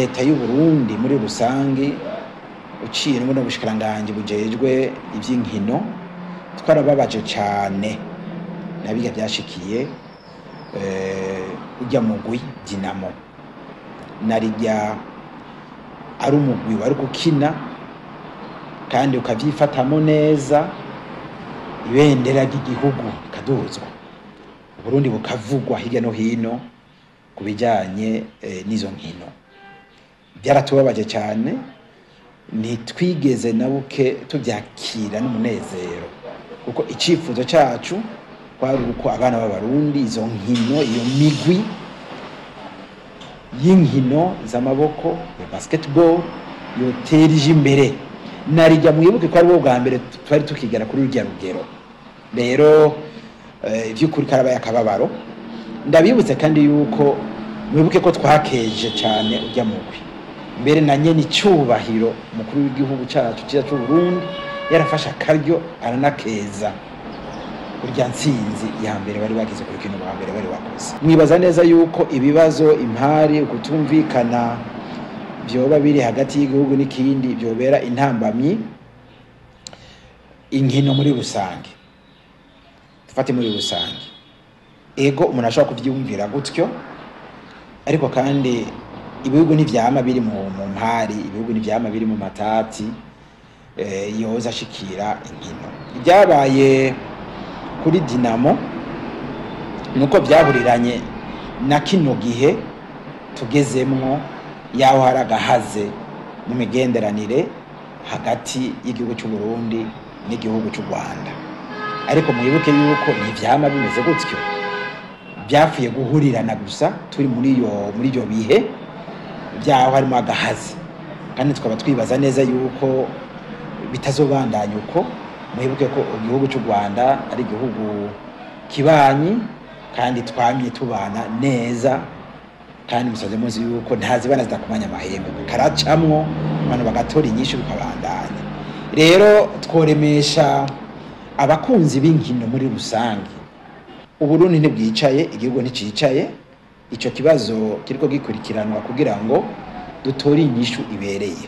leta y'u Burundi muri rusangi uciye no gushikiranganje bujejwe ivy'inkino twarababaje cyane nabiga byashikiye ujya mugwi Dinamo narijya ari umugwi wari gukina kandi ukavyifatamo neza ibendera ry'igihugu kaduzwa Burundi bukavugwa hirya no hino kubijanye n'izo nkino byaratubabaje cyane nitwigeze nabuke tubyakira n'umunezero kuko icifuzo cyacu kwari uko abana b'abarundi izo nkino iyo migwi y'inkino z'amaboko ya basketball yoterije imbere narijya mwibuke ko ari bwo bwa mbere twari tukigera kuri urya rugero rero ivy'ukuri karabaye akababaro ndabibutse kandi yuko mwibuke ko twakeje cyane urya mugwi mbere na nyene icubahiro mukuru w'igihugu cyacu cy'u Burundi yarafasha akaryo aranakeza urya ntsinzi ya mbere bari bagize kuri kino bwa mbere bari bakoze mwibaza neza yuko ibibazo impari ukutumvikana byoba biri hagati y'igihugu n'ikindi byobera intambamyi inkino muri rusange dufate muri rusange ego umuntu ashobora kuvyumvira gutyo ariko kandi ibihugu n'ivyama biri mu mpari ibihugu n'ivyama biri mu matati yoza ashikira inkino byabaye kuri Dinamo nuko byaburiranye na kino gihe tugezemwo yaho haragahaze mu migenderanire hagati y'igihugu cy'u Burundi n'igihugu cy'u Rwanda ariko muyibuke yuko n'ivyama bimeze gutyo byafuye guhurirana gusa turi muri iyo bihe byaho harimo agahazi kandi twaba twibaza neza yuko bitazobandanya uko muhibuke ko igihugu cy'u Rwanda ari igihugu kibanyi kandi twamye tubana neza kandi musaze muzi yuko ntazibana zidakumanya amahembe karacamwo abantu bagatora inyishu bikabandanya rero tworemesha abakunzi b'inkino muri rusange Uburundi ntibwicaye igihugu nticyicaye ico kibazo kiriko gikurikiranwa kugira ngo dutore inyishu ibereye